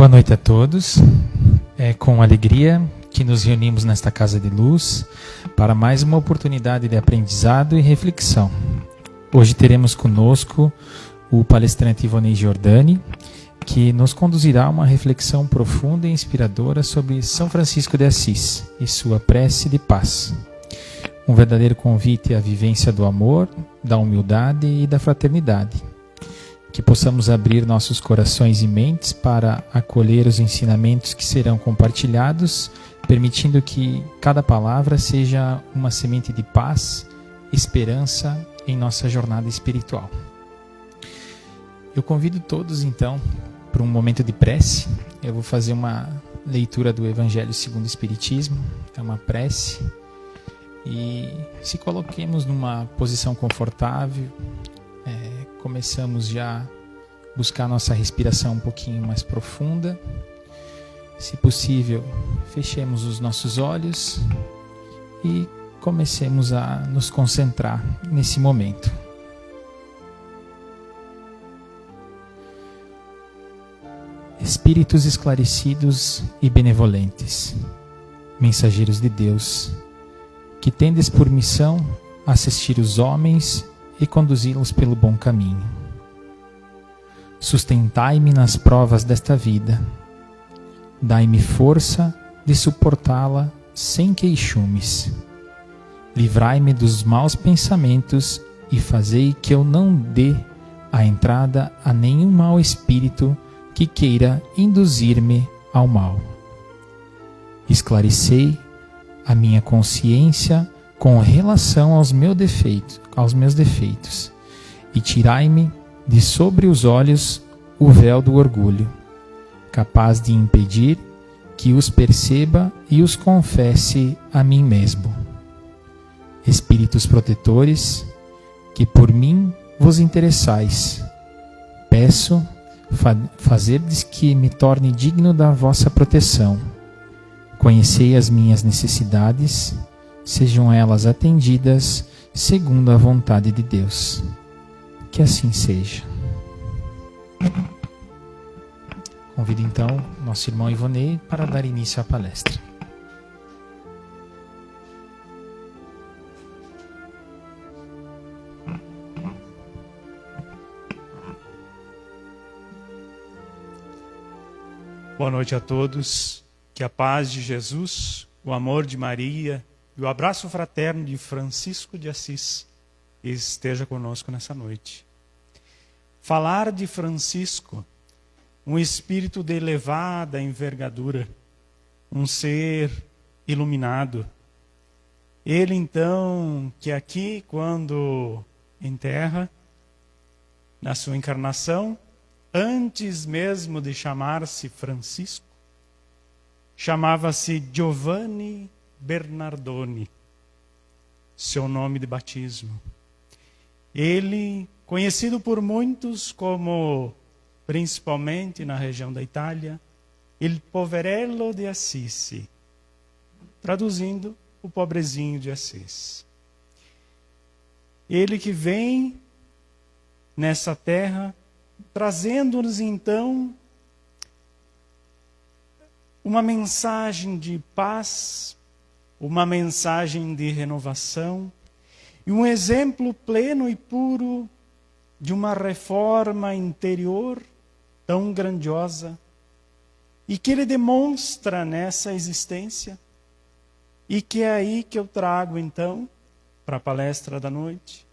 Boa noite a todos. É com alegria que nos reunimos nesta Casa de Luz para mais uma oportunidade de aprendizado e reflexão. Hoje teremos conosco o palestrante Ivonei Giordani, que nos conduzirá a uma reflexão profunda e inspiradora sobre São Francisco de Assis e sua prece de paz. Um verdadeiro convite à vivência do amor, da humildade e da fraternidade. Que possamos abrir nossos corações e mentes para acolher os ensinamentos que serão compartilhados, permitindo que cada palavra seja uma semente de paz, esperança em nossa jornada espiritual. Eu convido todos, então, para um momento de prece. Eu vou fazer uma leitura do Evangelho segundo o Espiritismo, é uma prece, e se coloquemos numa posição confortável. Começamos já a buscar nossa respiração um pouquinho mais profunda. Se possível, fechemos os nossos olhos e comecemos a nos concentrar nesse momento. Espíritos esclarecidos e benevolentes, mensageiros de Deus, que tendes por missão assistir os homens e conduzi-los pelo bom caminho. Sustentai-me nas provas desta vida, dai-me força de suportá-la sem queixumes. Livrai-me dos maus pensamentos e fazei que eu não dê a entrada a nenhum mau espírito que queira induzir-me ao mal. Esclarecei a minha consciência com relação aos meus defeitos, e tirai-me de sobre os olhos o véu do orgulho, capaz de impedir que os perceba e os confesse a mim mesmo. Espíritos protetores, que por mim vos interessais, peço fazerdes que me torne digno da vossa proteção. Conhecei as minhas necessidades, sejam elas atendidas segundo a vontade de Deus. Que assim seja. Convido então nosso irmão Ivonei para dar início à palestra. Boa noite a todos. Que a paz de Jesus, o amor de Maria e o abraço fraterno de Francisco de Assis esteja conosco nessa noite. Falar de Francisco, um espírito de elevada envergadura, um ser iluminado. Ele então, que aqui, quando em terra, na sua encarnação, antes mesmo de chamar-se Francisco, chamava-se Giovanni Bernardoni, seu nome de batismo. Ele, conhecido por muitos como, principalmente na região da Itália, Il Poverello di Assisi, traduzindo, o pobrezinho de Assis. Ele que vem nessa terra, trazendo-nos então uma mensagem de paz, uma mensagem de renovação e um exemplo pleno e puro de uma reforma interior tão grandiosa e que ele demonstra nessa existência, e que é aí que eu trago então para a palestra da noite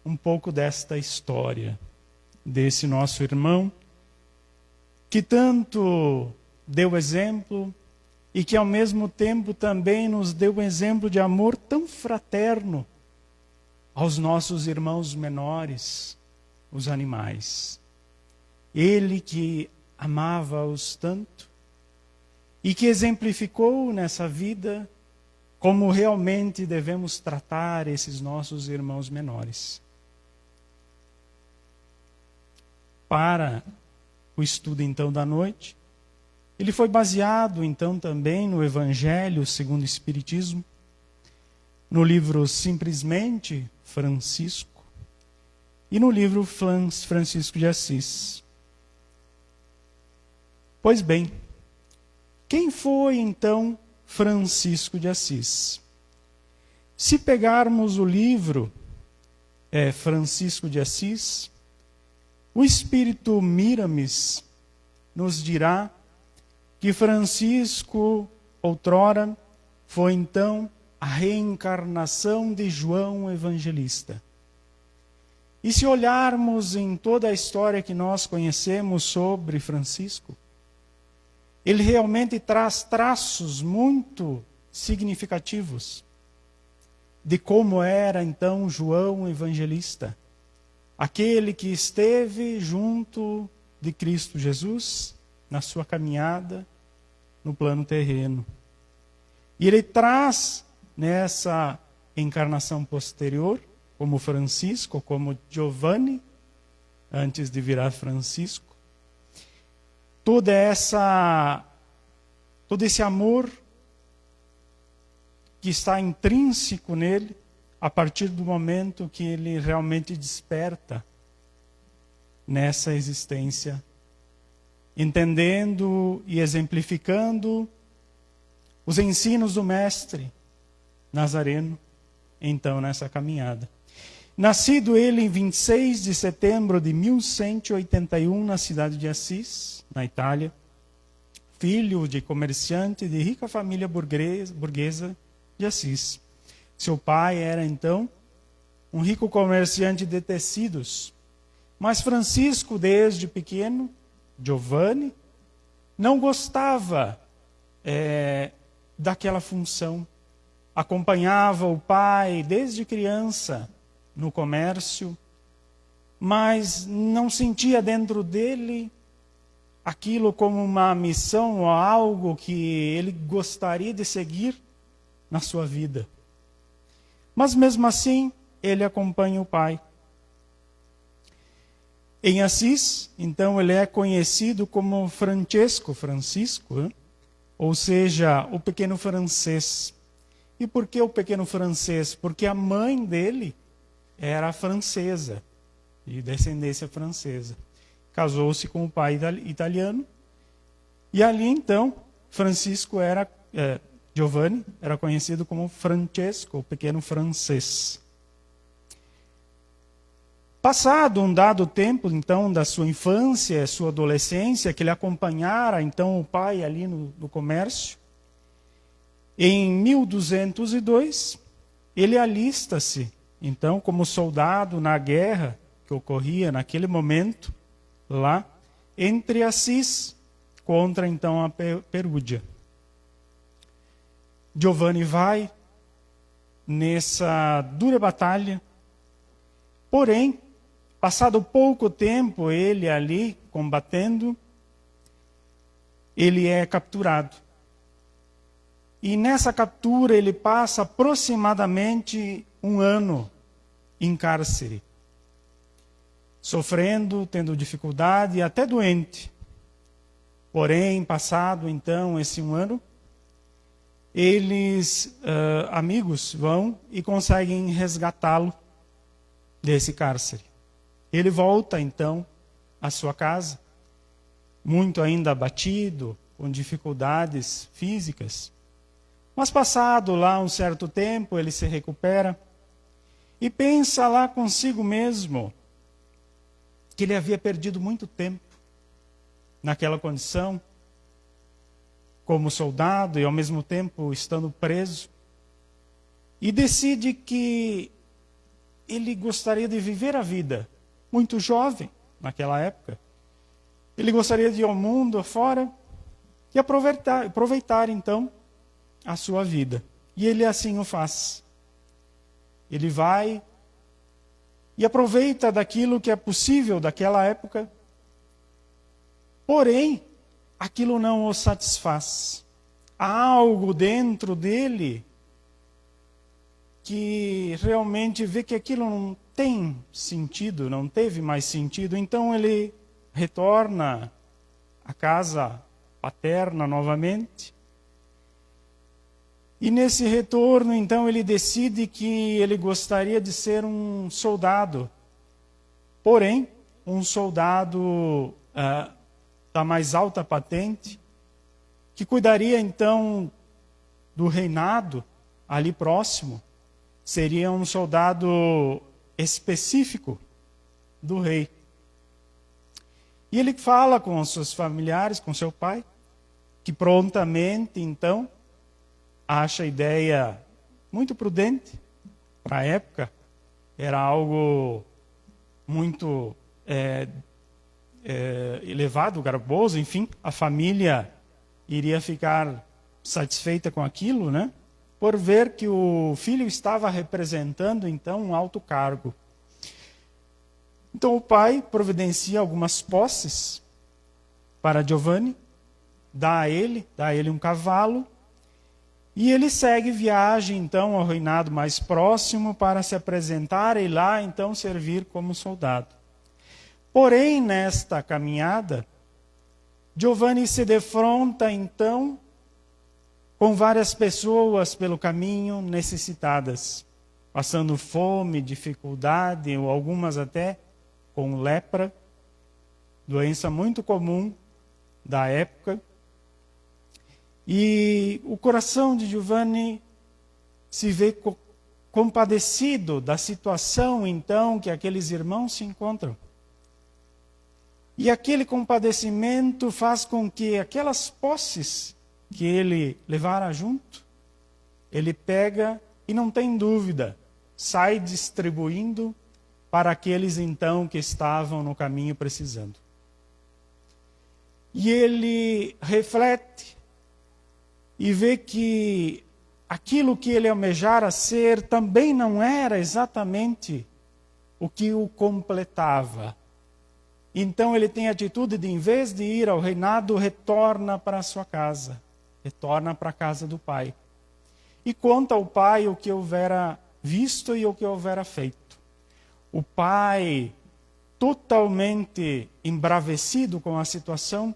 um pouco desta história desse nosso irmão que tanto deu exemplo e que ao mesmo tempo também nos deu um exemplo de amor tão fraterno aos nossos irmãos menores, os animais. Ele que amava-os tanto e que exemplificou nessa vida como realmente devemos tratar esses nossos irmãos menores. Para o estudo então da noite, ele foi baseado então também no Evangelho segundo o Espiritismo, no livro Simplesmente Francisco e no livro Francisco de Assis. Pois bem, quem foi então Francisco de Assis? Se pegarmos o livro Francisco de Assis, o espírito Miramis nos dirá que Francisco, outrora, foi então a reencarnação de João Evangelista. E se olharmos em toda a história que nós conhecemos sobre Francisco, ele realmente traz traços muito significativos de como era então João Evangelista, aquele que esteve junto de Cristo Jesus na sua caminhada no plano terreno. E ele traz nessa encarnação posterior, como Francisco, como Giovanni, antes de virar Francisco, todo esse amor que está intrínseco nele, a partir do momento que ele realmente desperta nessa existência, entendendo e exemplificando os ensinos do Mestre Nazareno, então, nessa caminhada. Nascido ele em 26 de setembro de 1181, na cidade de Assis, na Itália, filho de comerciante de rica família burguesa de Assis. Seu pai era, então, um rico comerciante de tecidos. Mas Francisco, desde pequeno, Giovanni, não gostava daquela função. Acompanhava o pai desde criança no comércio, mas não sentia dentro dele aquilo como uma missão ou algo que ele gostaria de seguir na sua vida. Mas mesmo assim, ele acompanha o pai. Em Assis, então, ele é conhecido como Francisco, né? Ou seja, o pequeno francês. E por que o pequeno francês? Porque a mãe dele era francesa, de descendência francesa. Casou-se com o pai italiano. E ali, então, Giovanni era conhecido como Francesco, o pequeno francês. Passado um dado tempo, então, da sua infância, sua adolescência, que ele acompanhara, então, o pai ali no comércio, em 1202, ele alista-se, então, como soldado na guerra que ocorria naquele momento, lá, entre Assis, contra, então, a Perúdia. Giovanni vai nessa dura batalha, porém, passado pouco tempo, ele ali combatendo, ele é capturado. E nessa captura ele passa aproximadamente 1 ano em cárcere, sofrendo, tendo dificuldade e até doente. Porém, passado então esse 1 ano, amigos vão e conseguem resgatá-lo desse cárcere. Ele volta então à sua casa, muito ainda abatido, com dificuldades físicas. Mas passado lá um certo tempo, ele se recupera e pensa lá consigo mesmo que ele havia perdido muito tempo naquela condição, como soldado e ao mesmo tempo estando preso. E decide que ele gostaria de viver a vida, muito jovem naquela época. Ele gostaria de ir ao mundo afora e aproveitar então a sua vida. E ele assim o faz. Ele vai e aproveita daquilo que é possível daquela época. Porém, aquilo não o satisfaz. Há algo dentro dele que realmente vê que aquilo não tem sentido, não teve mais sentido. Então ele retorna à casa paterna novamente. E nesse retorno, então, ele decide que ele gostaria de ser um soldado. Porém, um soldado da mais alta patente, que cuidaria então do reinado ali próximo, seria um soldado específico do rei. E ele fala com os seus familiares, com seu pai, que prontamente então acha a ideia muito prudente para a época, era algo muito elevado, garboso, enfim, a família iria ficar satisfeita com aquilo, né? Por ver que o filho estava representando então um alto cargo. Então o pai providencia algumas posses para Giovanni, dá a ele um cavalo, e ele segue viagem então ao reinado mais próximo para se apresentar e lá então servir como soldado. Porém, nesta caminhada, Giovanni se defronta então com várias pessoas pelo caminho necessitadas, passando fome, dificuldade, ou algumas até com lepra, doença muito comum da época. E o coração de Giovanni se vê compadecido da situação, então, que aqueles irmãos se encontram. E aquele compadecimento faz com que aquelas posses que ele levara junto, ele pega e não tem dúvida, sai distribuindo para aqueles então que estavam no caminho precisando. E ele reflete e vê que aquilo que ele almejara ser também não era exatamente o que o completava. Então ele tem a atitude de, em vez de ir ao reinado, retorna para a sua casa, retorna para a casa do pai. E conta ao pai o que houvera visto e o que houvera feito. O pai, totalmente embravecido com a situação,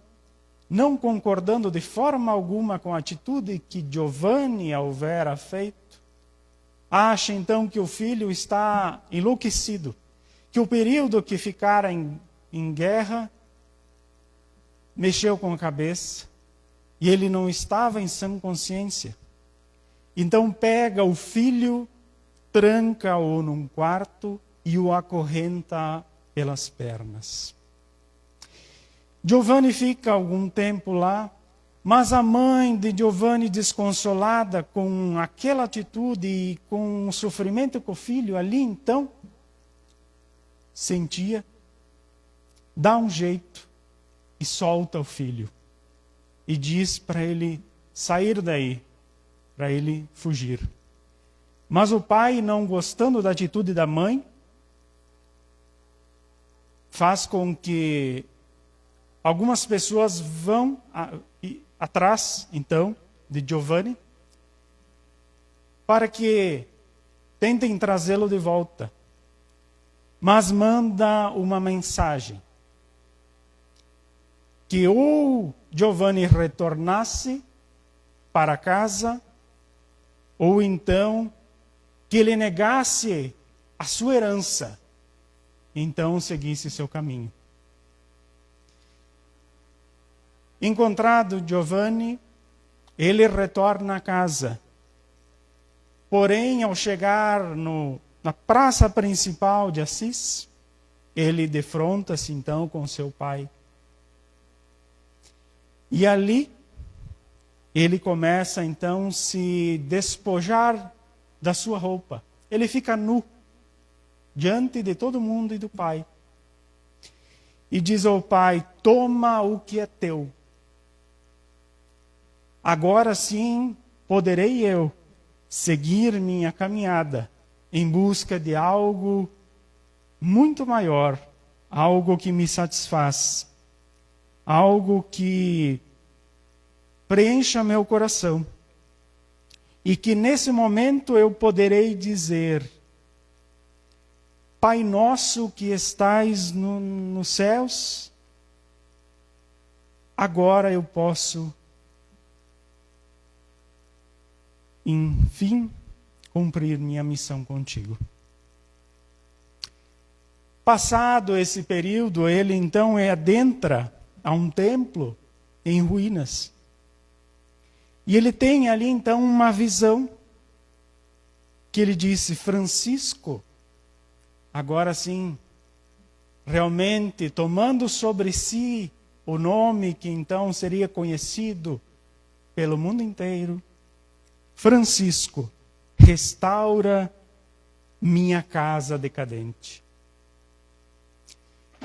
não concordando de forma alguma com a atitude que Giovanni houvera feito, acha então que o filho está enlouquecido, que o período que ficara em guerra mexeu com a cabeça e ele não estava em sã consciência. Então pega o filho, tranca-o num quarto e o acorrenta pelas pernas. Giovanni fica algum tempo lá, mas a mãe de Giovanni, desconsolada com aquela atitude e com o sofrimento que o filho ali então sentia, dá um jeito e solta o filho. E diz para ele sair daí, para ele fugir. Mas o pai, não gostando da atitude da mãe, faz com que algumas pessoas vão atrás, então, de Giovanni, para que tentem trazê-lo de volta. Mas manda uma mensagem, que ou Giovanni retornasse para casa, ou então que ele negasse a sua herança, então seguisse seu caminho. Encontrado Giovanni, ele retorna a casa. Porém, ao chegar na praça principal de Assis, ele defronta-se então com seu pai. E ali, ele começa então a se despojar da sua roupa. Ele fica nu, diante de todo mundo e do pai. E diz ao pai: toma o que é teu. Agora sim poderei eu seguir minha caminhada em busca de algo muito maior, algo que me satisfaz, algo que preencha meu coração. E que nesse momento eu poderei dizer: Pai nosso que estais nos céus, agora eu posso, enfim, cumprir minha missão contigo. Passado esse período, ele então adentra a um templo em ruínas. E ele tem ali então uma visão que ele disse: Francisco, agora sim, realmente tomando sobre si o nome que então seria conhecido pelo mundo inteiro, Francisco, restaura minha casa decadente.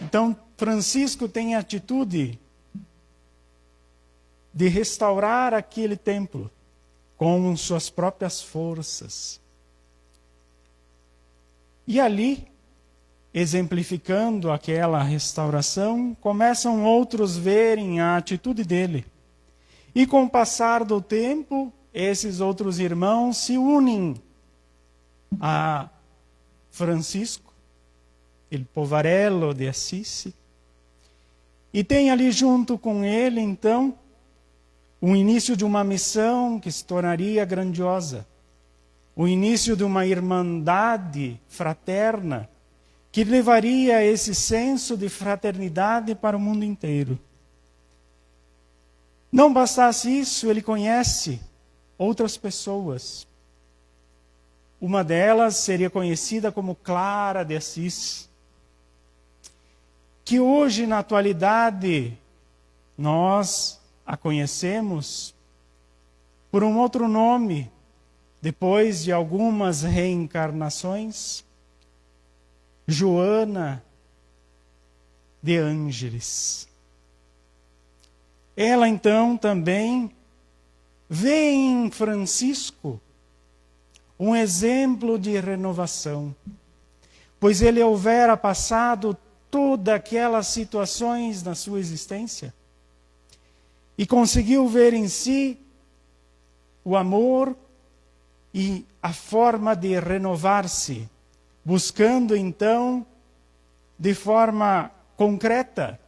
Então, Francisco tem a atitude de restaurar aquele templo com suas próprias forças. E ali, exemplificando aquela restauração, começam outros verem a atitude dele. E com o passar do tempo, esses outros irmãos se unem a Francisco, il Povarello de Assisi, e tem ali junto com ele, então, o início de uma missão que se tornaria grandiosa, o início de uma irmandade fraterna que levaria esse senso de fraternidade para o mundo inteiro. Não bastasse isso, ele conhece outras pessoas. Uma delas seria conhecida como Clara de Assis, que hoje, na atualidade, nós a conhecemos por um outro nome, depois de algumas reencarnações, Joana de Ângeles. Ela então também vê em Francisco um exemplo de renovação, pois ele houvera passado todas aquelas situações na sua existência e conseguiu ver em si o amor e a forma de renovar-se, buscando então, de forma concreta,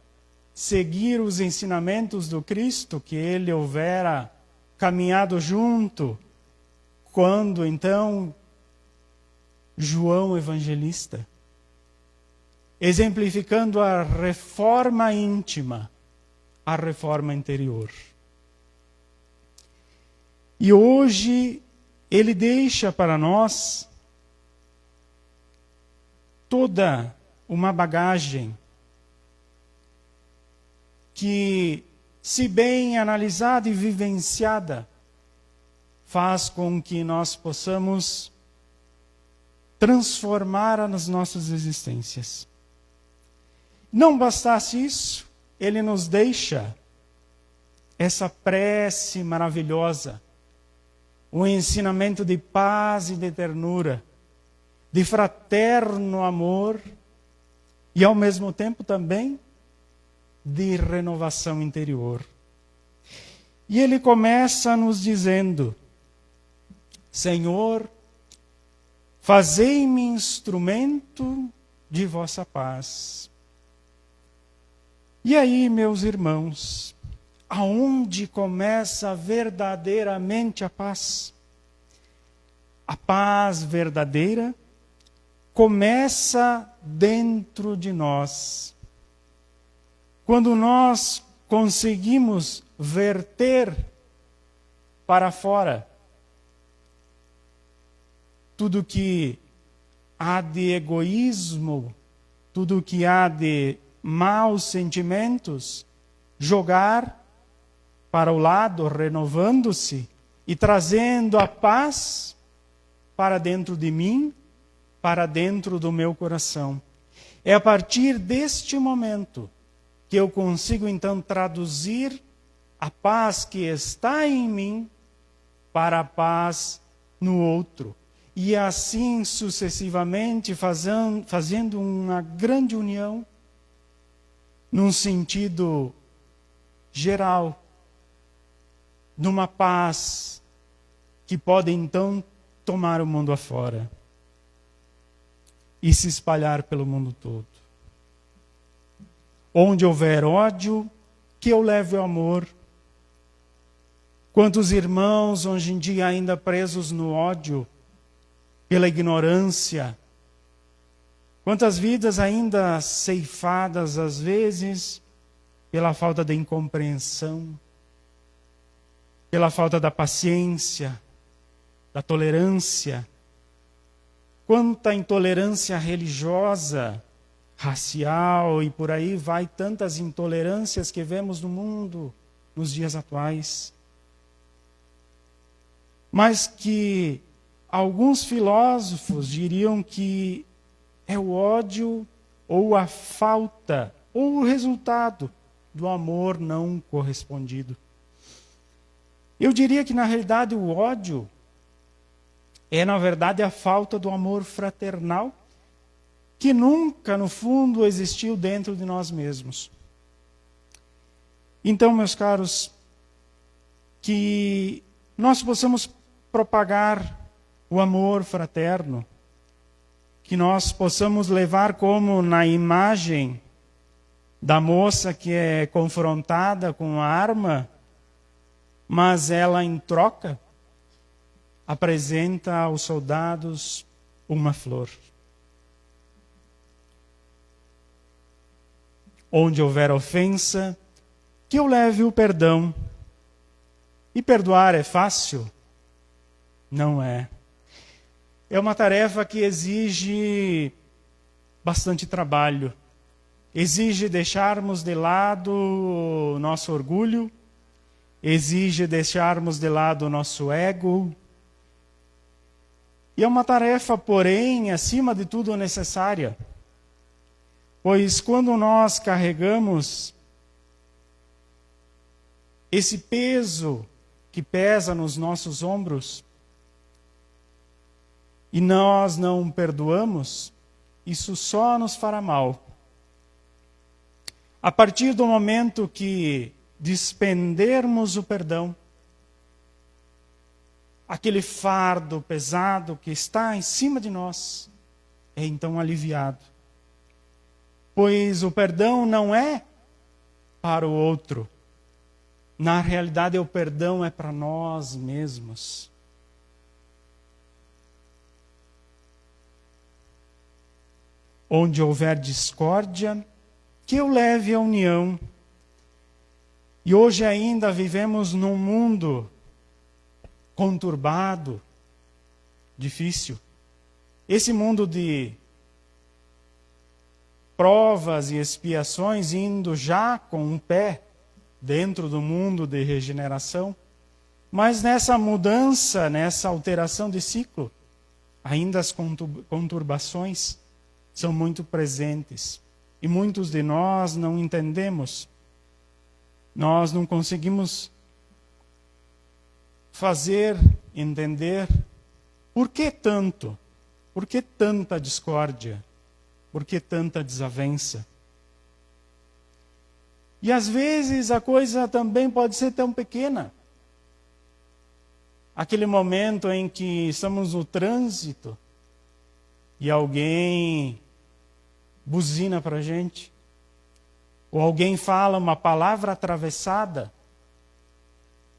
seguir os ensinamentos do Cristo que ele houvera caminhado junto, quando então João Evangelista, exemplificando a reforma íntima, a reforma interior. E hoje ele deixa para nós toda uma bagagem que, se bem analisada e vivenciada, faz com que nós possamos transformar as nossas existências. Não bastasse isso, ele nos deixa essa prece maravilhosa, o ensinamento de paz e de ternura, de fraterno amor e, ao mesmo tempo, também de renovação interior. E ele começa nos dizendo: Senhor, fazei-me instrumento de vossa paz. E aí, meus irmãos, aonde começa verdadeiramente a paz? A paz verdadeira começa dentro de nós. Quando nós conseguimos verter para fora tudo que há de egoísmo, tudo que há de maus sentimentos, jogar para o lado, renovando-se e trazendo a paz para dentro de mim, para dentro do meu coração. É a partir deste momento que eu consigo então traduzir a paz que está em mim para a paz no outro. E assim sucessivamente fazendo uma grande união num sentido geral, numa paz que pode então tomar o mundo afora e se espalhar pelo mundo todo. Onde houver ódio, que eu leve o amor. Quantos irmãos hoje em dia ainda presos no ódio, pela ignorância, quantas vidas ainda ceifadas às vezes pela falta de incompreensão, pela falta da paciência, da tolerância. Quanta intolerância religiosa, racial e por aí vai, tantas intolerâncias que vemos no mundo nos dias atuais. Mas que alguns filósofos diriam que é o ódio ou a falta ou o resultado do amor não correspondido. Eu diria que na realidade o ódio é na verdade a falta do amor fraternal que nunca no fundo existiu dentro de nós mesmos. Então, meus caros, que nós possamos propagar o amor fraterno, que nós possamos levar como na imagem da moça que é confrontada com a arma, mas ela em troca apresenta aos soldados uma flor. Onde houver ofensa, que eu leve o perdão. E perdoar é fácil? Não é. É uma tarefa que exige bastante trabalho. Exige deixarmos de lado o nosso orgulho, exige deixarmos de lado o nosso ego. E é uma tarefa, porém, acima de tudo necessária. Pois quando nós carregamos esse peso que pesa nos nossos ombros, e nós não perdoamos, isso só nos fará mal. A partir do momento que despendermos o perdão, aquele fardo pesado que está em cima de nós é então aliviado. Pois o perdão não é para o outro. Na realidade, o perdão é para nós mesmos. Onde houver discórdia, que eu leve a união. E hoje ainda vivemos num mundo conturbado, difícil. Esse mundo de provas e expiações indo já com um pé dentro do mundo de regeneração. Mas nessa mudança, nessa alteração de ciclo, ainda as conturbações são muito presentes. E muitos de nós não entendemos. Nós não conseguimos fazer entender por que tanto, por que tanta discórdia, por que tanta desavença. E às vezes a coisa também pode ser tão pequena. Aquele momento em que estamos no trânsito e alguém buzina para a gente, ou alguém fala uma palavra atravessada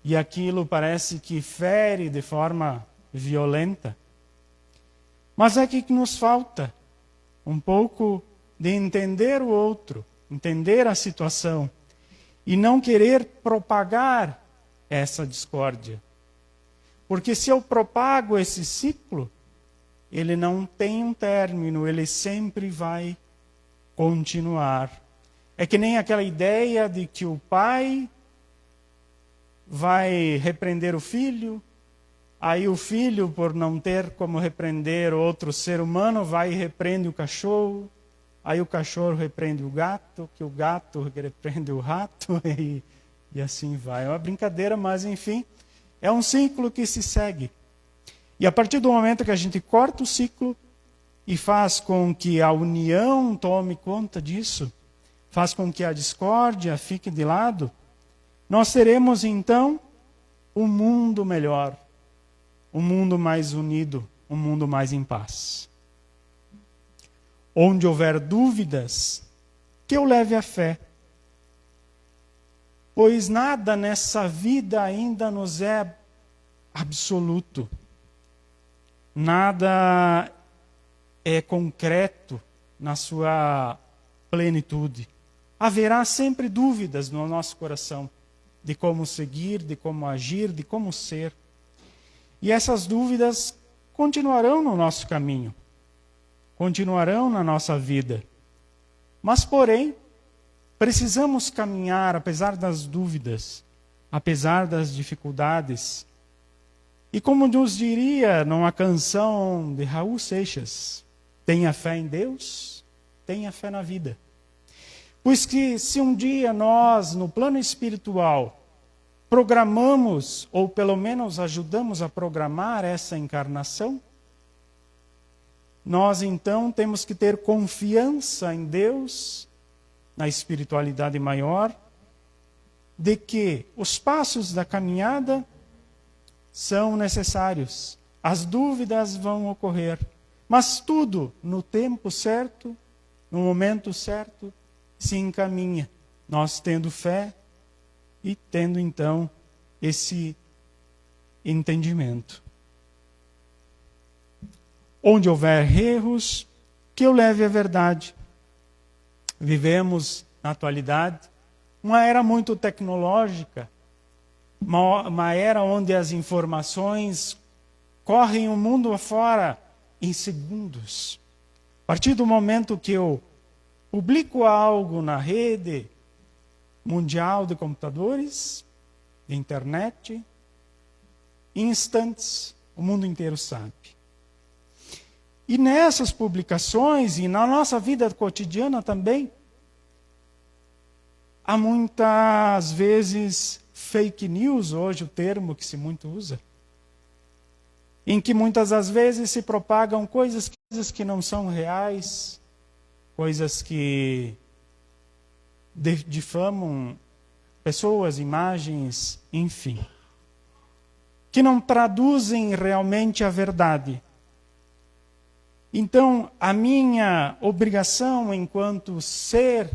e aquilo parece que fere de forma violenta. Mas é que nos falta um pouco de entender o outro, entender a situação e não querer propagar essa discórdia. Porque se eu propago esse ciclo, ele não tem um término, ele sempre vai continuar. É que nem aquela ideia de que o pai vai repreender o filho, aí o filho, por não ter como repreender outro ser humano, vai e repreende o cachorro, aí o cachorro repreende o gato, que o gato repreende o rato, e assim vai. É uma brincadeira, mas enfim, é um ciclo que se segue. E a partir do momento que a gente corta o ciclo e faz com que a união tome conta disso, faz com que a discórdia fique de lado, nós teremos então um mundo melhor, um mundo mais unido, um mundo mais em paz. Onde houver dúvidas, que eu leve a fé. Pois nada nessa vida ainda nos é absoluto. Nada é concreto na sua plenitude. haverá sempre dúvidas no nosso coração de como seguir, de como agir, de como ser. E essas dúvidas continuarão no nosso caminho, continuarão na nossa vida. Mas, porém, precisamos caminhar apesar das dúvidas, apesar das dificuldades. E como nos diria numa canção de Raul Seixas, tenha fé em Deus, tenha fé na vida. Pois que se um dia nós, no plano espiritual, programamos, ou pelo menos ajudamos a programar essa encarnação, nós então temos que ter confiança em Deus, na espiritualidade maior, de que os passos da caminhada são necessários. As dúvidas vão ocorrer, mas tudo no tempo certo, no momento certo, se encaminha. Nós tendo fé e tendo então esse entendimento. Onde houver erros, que eu leve a verdade. Vivemos, na atualidade, uma era muito tecnológica, uma era onde as informações correm o mundo afora em segundos. A partir do momento que eu publico algo na rede mundial de computadores, de internet, em instantes, o mundo inteiro sabe. E nessas publicações, e na nossa vida cotidiana também, há muitas vezes fake news, hoje o termo que se muito usa, em que muitas das vezes se propagam coisas que não são reais, coisas que difamam pessoas, imagens, enfim, que não traduzem realmente a verdade. Então, a minha obrigação enquanto ser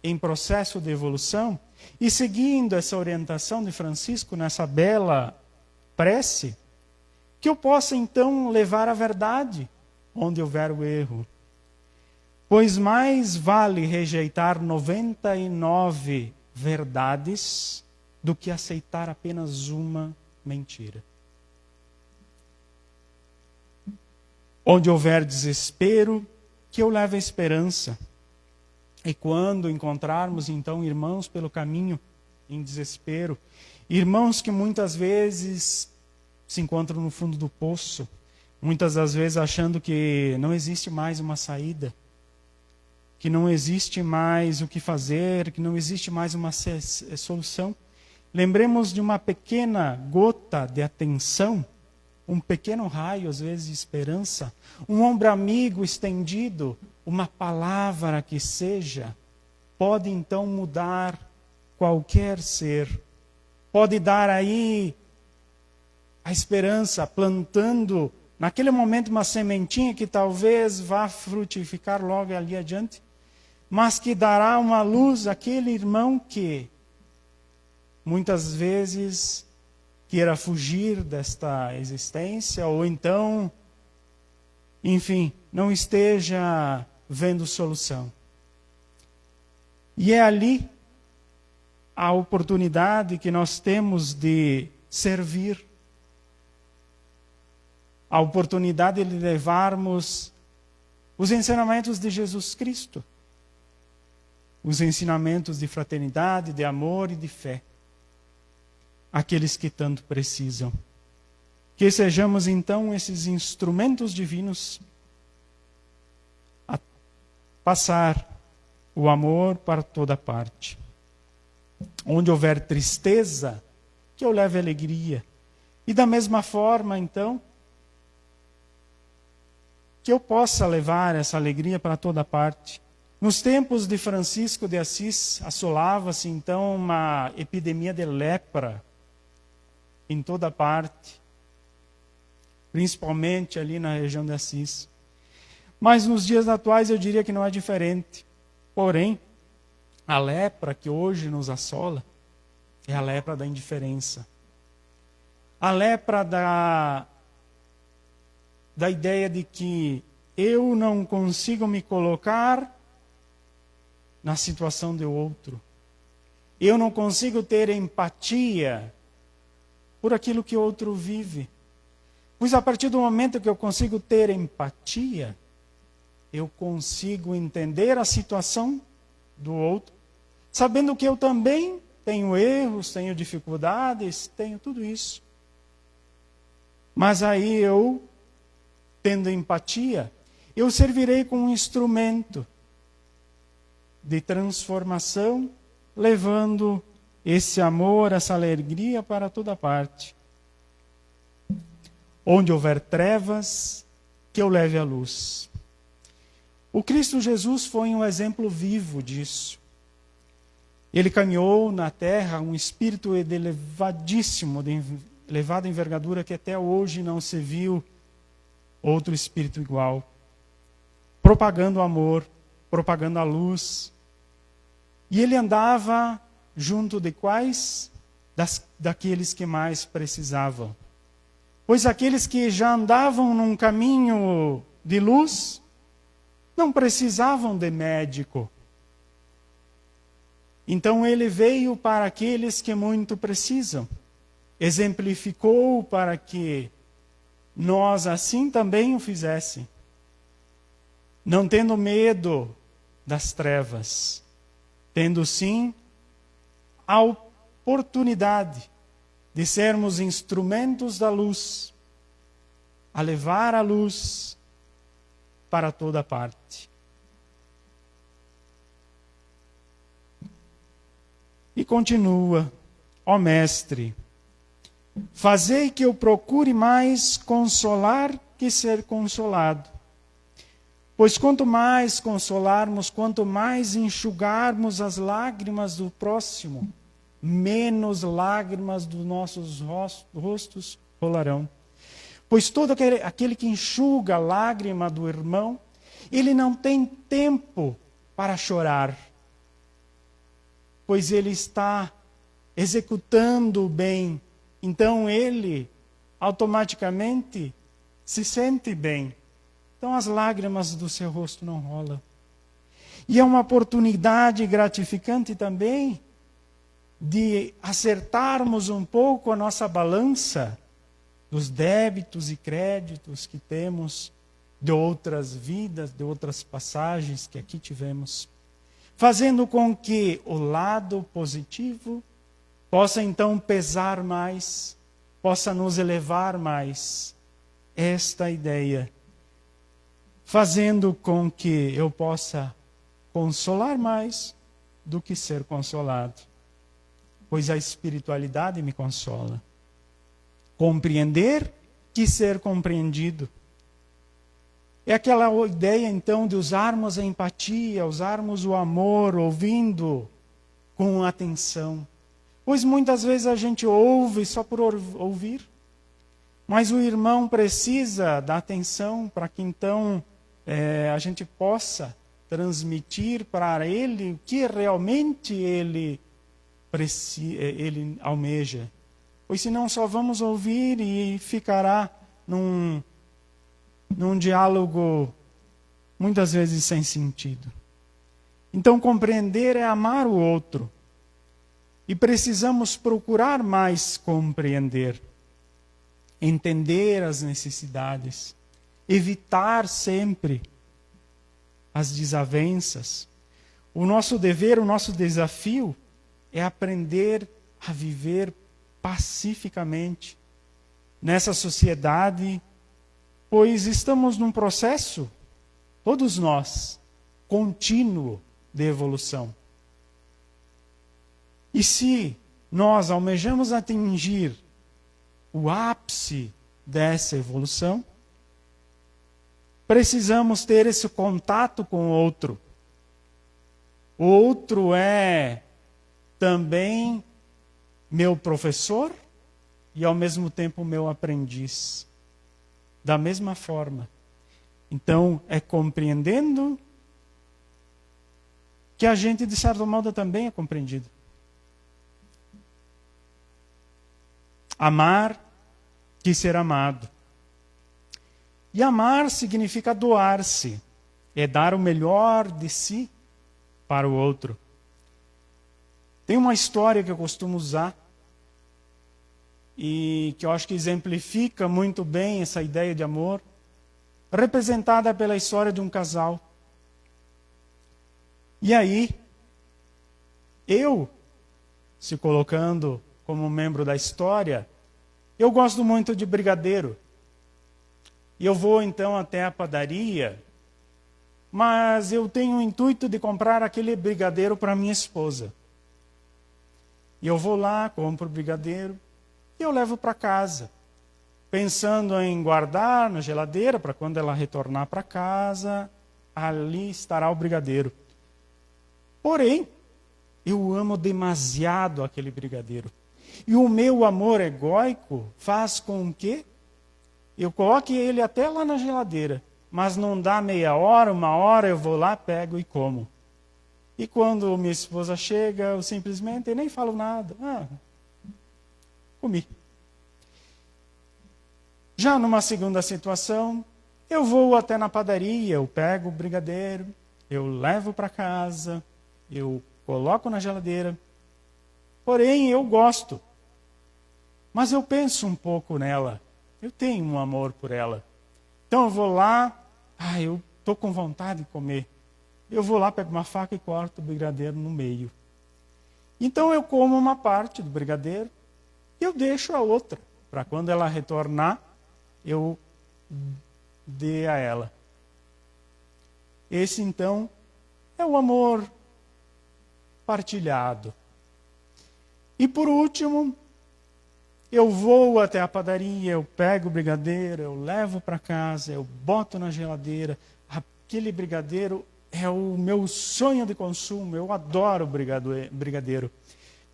em processo de evolução, e seguindo essa orientação de Francisco nessa bela prece, que eu possa então levar a verdade onde houver o erro. Pois mais vale rejeitar 99 verdades do que aceitar apenas uma mentira. Onde houver desespero, que eu leve a esperança. E quando encontrarmos, então, irmãos pelo caminho em desespero, irmãos que muitas vezes se encontram no fundo do poço, muitas das vezes achando que não existe mais uma saída, que não existe mais o que fazer, que não existe mais uma solução. Lembremos de uma pequena gota de atenção, um pequeno raio, às vezes, de esperança, um ombro amigo estendido, uma palavra que seja, pode então mudar qualquer ser. Pode dar aí a esperança, plantando naquele momento uma sementinha que talvez vá frutificar logo ali adiante, mas que dará uma luz àquele irmão que muitas vezes queira fugir desta existência, ou então, enfim, não esteja vendo solução. E é ali a oportunidade que nós temos de servir, a oportunidade de levarmos os ensinamentos de Jesus Cristo, os ensinamentos de fraternidade, de amor e de fé, àqueles que tanto precisam. Que sejamos então esses instrumentos divinos a passar o amor para toda parte. Onde houver tristeza, que eu leve alegria. E da mesma forma, então, que eu possa levar essa alegria para toda parte. Nos tempos de Francisco de Assis, assolava-se então uma epidemia de lepra em toda parte, principalmente ali na região de Assis. Mas nos dias atuais eu diria que não é diferente. Porém, a lepra que hoje nos assola é a lepra da indiferença. A lepra da ideia de que eu não consigo me colocar na situação do outro. Eu não consigo ter empatia por aquilo que o outro vive. Pois a partir do momento que eu consigo ter empatia, eu consigo entender a situação do outro, sabendo que eu também tenho erros, tenho dificuldades, tenho tudo isso. Mas aí eu, tendo empatia, eu servirei como um instrumento de transformação, levando esse amor, essa alegria para toda parte. Onde houver trevas, que eu leve a luz. O Cristo Jesus foi um exemplo vivo disso. Ele caminhou na terra um espírito de elevada envergadura, que até hoje não se viu outro espírito igual. Propagando o amor, propagando a luz. E ele andava junto de quais? Daqueles que mais precisavam. Pois aqueles que já andavam num caminho de luz, não precisavam de médico. Então ele veio para aqueles que muito precisam. Exemplificou para que nós assim também o fizéssemos. Não tendo medo das trevas, tendo sim a oportunidade de sermos instrumentos da luz, a levar a luz para toda parte. E continua, ó Mestre, fazei que eu procure mais consolar que ser consolado. Pois quanto mais consolarmos, quanto mais enxugarmos as lágrimas do próximo, menos lágrimas dos nossos rostos rolarão. Pois todo aquele que enxuga a lágrima do irmão, ele não tem tempo para chorar, pois ele está executando o bem. Então ele automaticamente se sente bem. Então as lágrimas do seu rosto não rolam. E é uma oportunidade gratificante também de acertarmos um pouco a nossa balança dos débitos e créditos que temos de outras vidas, de outras passagens que aqui tivemos. Fazendo com que o lado positivo possa então pesar mais, possa nos elevar mais. Esta ideia. Fazendo com que eu possa consolar mais do que ser consolado. Pois a espiritualidade me consola. Compreender que ser compreendido. É aquela ideia, então, de usarmos a empatia, usarmos o amor, ouvindo com atenção. Pois muitas vezes a gente ouve só por ouvir, mas o irmão precisa da atenção para que, então, a gente possa transmitir para ele o que realmente ele almeja. Pois senão só vamos ouvir e ficará num diálogo muitas vezes sem sentido. Então compreender é amar o outro. E precisamos procurar mais compreender. Entender as necessidades. Evitar sempre as desavenças. O nosso dever, o nosso desafio é aprender a viver pacificamente nessa sociedade, pois estamos num processo, todos nós, contínuo de evolução. E se nós almejamos atingir o ápice dessa evolução, precisamos ter esse contato com o outro. O outro é também meu professor e ao mesmo tempo meu aprendiz. Da mesma forma. Então, é compreendendo que a gente, de certo modo, também é compreendido. Amar que ser amado. E amar significa doar-se. É dar o melhor de si para o outro. Tem uma história que eu costumo usar e que eu acho que exemplifica muito bem essa ideia de amor, representada pela história de um casal. E aí, eu, se colocando como membro da história, eu gosto muito de brigadeiro. E eu vou então até a padaria, mas eu tenho o intuito de comprar aquele brigadeiro para minha esposa. E eu vou lá, compro o brigadeiro e eu levo para casa, pensando em guardar na geladeira para quando ela retornar para casa, ali estará o brigadeiro. Porém, eu amo demasiado aquele brigadeiro. E o meu amor egóico faz com que eu coloque ele até lá na geladeira, mas não dá meia hora, uma hora, eu vou lá, pego e como. E quando minha esposa chega, eu simplesmente nem falo nada. Comi. Já numa segunda situação, eu vou até na padaria, eu pego o brigadeiro, eu levo para casa, eu coloco na geladeira. Porém, eu gosto. Mas eu penso um pouco nela. Eu tenho um amor por ela. Então eu vou lá, eu estou com vontade de comer. Eu vou lá, pego uma faca e corto o brigadeiro no meio. Então eu como uma parte do brigadeiro e eu deixo a outra, para quando ela retornar, eu dê a ela. Esse então é o amor partilhado. E por último, eu vou até a padaria, eu pego o brigadeiro, eu levo para casa, eu boto na geladeira. Aquele brigadeiro é o meu sonho de consumo, eu adoro brigadeiro.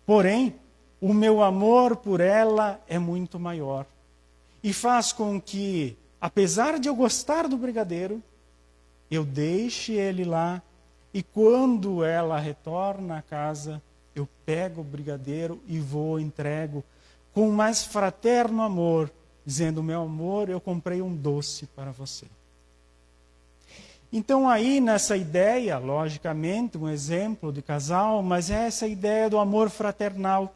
Porém, o meu amor por ela é muito maior. E faz com que, apesar de eu gostar do brigadeiro, eu deixe ele lá e quando ela retorna à casa, eu pego o brigadeiro e vou, entrego com o mais fraterno amor, dizendo, meu amor, eu comprei um doce para você. Então aí nessa ideia, logicamente, um exemplo de casal, mas é essa ideia do amor fraternal.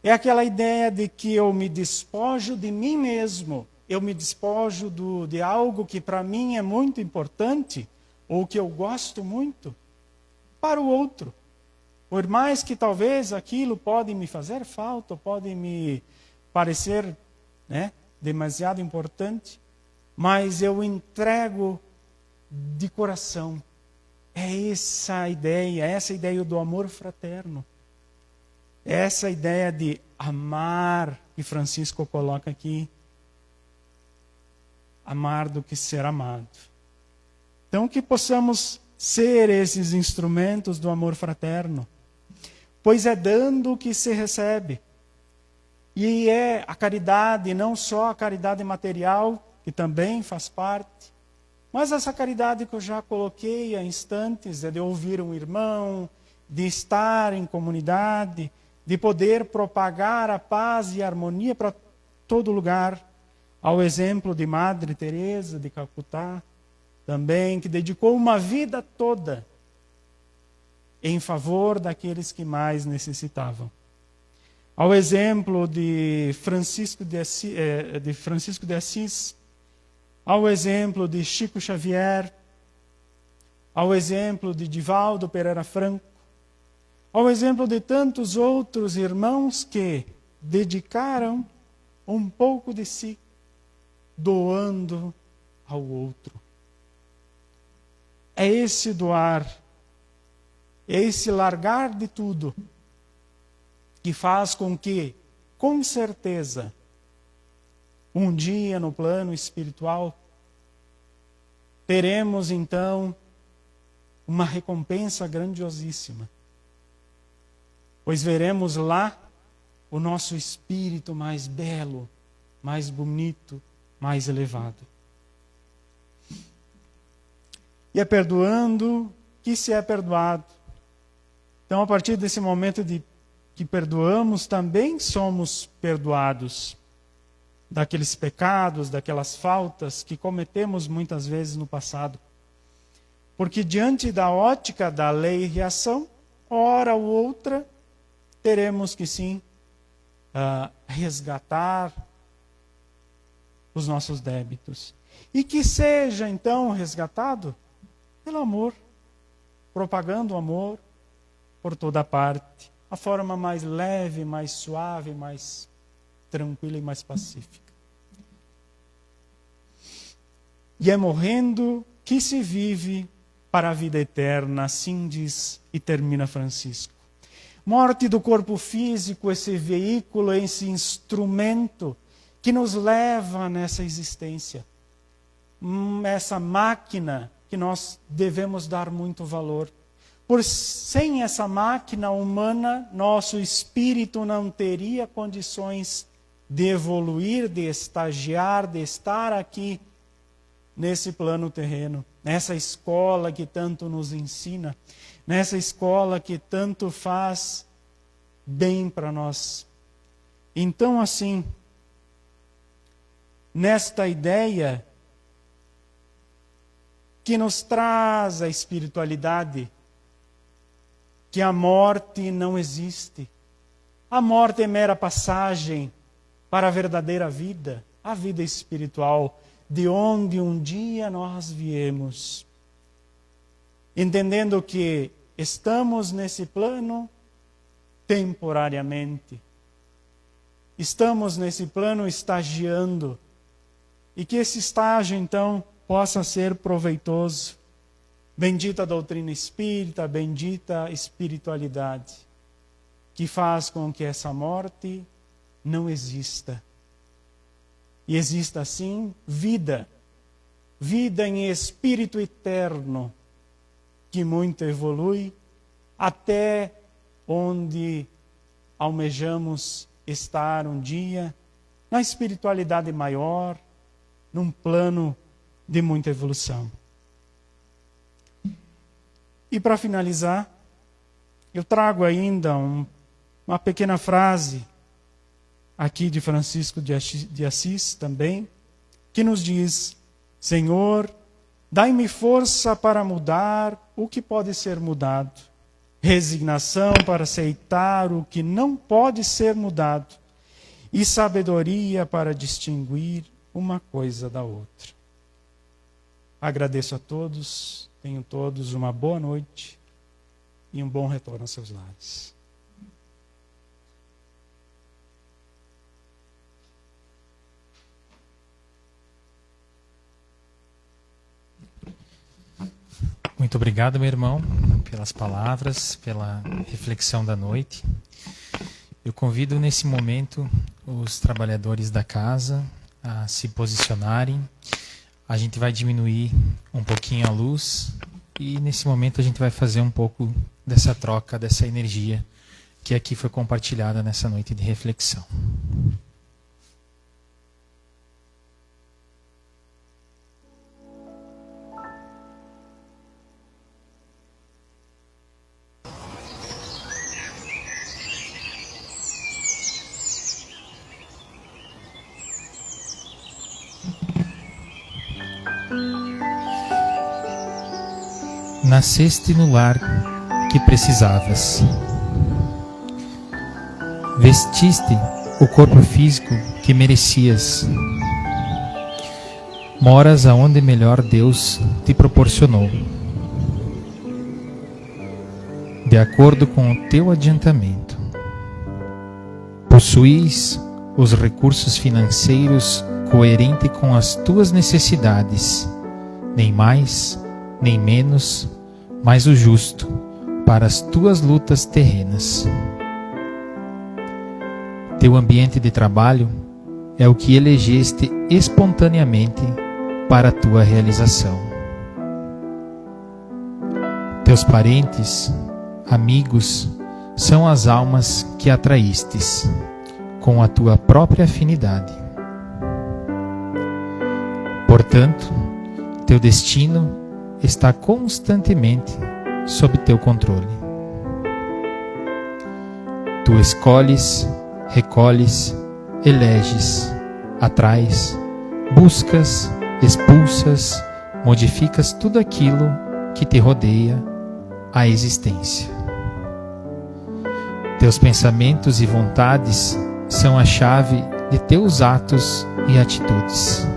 É aquela ideia de que eu me despojo de mim mesmo, eu me despojo de algo que para mim é muito importante, ou que eu gosto muito, para o outro. Por mais que talvez aquilo pode me fazer falta, pode me parecer demasiado importante, mas eu entrego de coração. É essa ideia do amor fraterno. É essa ideia de amar que Francisco coloca aqui. Amar do que ser amado. Então que possamos ser esses instrumentos do amor fraterno. Pois é dando que se recebe. E é a caridade, não só a caridade material, que também faz parte, mas essa caridade que eu já coloquei há instantes, é de ouvir um irmão, de estar em comunidade, de poder propagar a paz e a harmonia para todo lugar, ao exemplo de Madre Teresa de Calcutá, também, que dedicou uma vida toda em favor daqueles que mais necessitavam. Ao exemplo de Francisco de Assis, ao exemplo de Chico Xavier, ao exemplo de Divaldo Pereira Franco, ao exemplo de tantos outros irmãos que dedicaram um pouco de si, doando ao outro. É esse doar, é esse largar de tudo, que faz com que, com certeza, um dia no plano espiritual, teremos então uma recompensa grandiosíssima. Pois veremos lá o nosso espírito mais belo, mais bonito, mais elevado. E é perdoando que se é perdoado. Então, a partir desse momento de que perdoamos, também somos perdoados daqueles pecados, daquelas faltas que cometemos muitas vezes no passado. Porque diante da ótica da lei e reação, hora ou outra, teremos que sim resgatar os nossos débitos. E que seja então resgatado pelo amor, propagando o amor por toda parte. A forma mais leve, mais suave, mais tranquila e mais pacífica. E é morrendo que se vive para a vida eterna, assim diz e termina Francisco. Morte do corpo físico, esse veículo, esse instrumento que nos leva nessa existência. Essa máquina que nós devemos dar muito valor. Por sem essa máquina humana, nosso espírito não teria condições de evoluir, de estagiar, de estar aqui nesse plano terreno, nessa escola que tanto nos ensina, nessa escola que tanto faz bem para nós. Então, assim, nesta ideia que nos traz a espiritualidade, que a morte não existe. A morte é mera passagem para a verdadeira vida, a vida espiritual, de onde um dia nós viemos. Entendendo que estamos nesse plano temporariamente. Estamos nesse plano estagiando. E que esse estágio, então, possa ser proveitoso. Bendita a doutrina espírita, bendita a espiritualidade, que faz com que essa morte não exista. E exista, assim, vida. Vida em espírito eterno, que muito evolui, até onde almejamos estar um dia, na espiritualidade maior, num plano de muita evolução. E para finalizar, eu trago ainda uma pequena frase aqui de Francisco de Assis também, que nos diz: Senhor, dai-me força para mudar o que pode ser mudado, resignação para aceitar o que não pode ser mudado e sabedoria para distinguir uma coisa da outra. Agradeço a todos, tenham todos uma boa noite e um bom retorno aos seus lares. Muito obrigado, meu irmão, pelas palavras, pela reflexão da noite. Eu convido nesse momento os trabalhadores da casa a se posicionarem. A gente vai diminuir um pouquinho a luz e nesse momento a gente vai fazer um pouco dessa troca, dessa energia que aqui foi compartilhada nessa noite de reflexão. Nasceste no lar que precisavas. Vestiste o corpo físico que merecias. Moras aonde melhor Deus te proporcionou. De acordo com o teu adiantamento. Possuis os recursos financeiros coerente com as tuas necessidades, nem mais, nem menos, mas o justo para as tuas lutas terrenas. Teu ambiente de trabalho é o que elegeste espontaneamente para a tua realização. Teus parentes, amigos, são as almas que atraístes com a tua própria afinidade. Portanto, teu destino está constantemente sob teu controle. Tu escolhes, recolhes, eleges, atrais, buscas, expulsas, modificas tudo aquilo que te rodeia a existência. Teus pensamentos e vontades são a chave de teus atos e atitudes.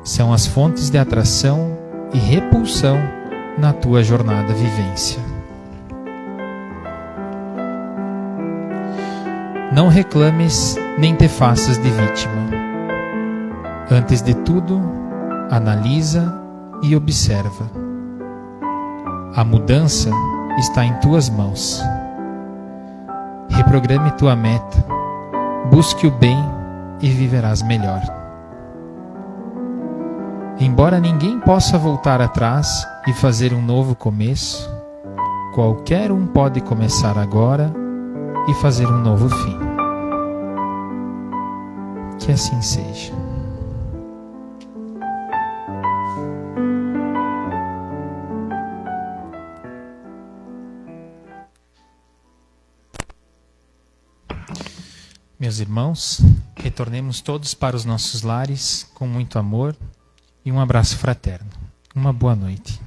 São as fontes de atração e repulsão na tua jornada vivência. Não reclames nem te faças de vítima. Antes de tudo, analisa e observa. A mudança está em tuas mãos. Reprograme tua meta, busque o bem e viverás melhor. Embora ninguém possa voltar atrás e fazer um novo começo, qualquer um pode começar agora e fazer um novo fim. Que assim seja. Meus irmãos, retornemos todos para os nossos lares com muito amor e um abraço fraterno. Uma boa noite.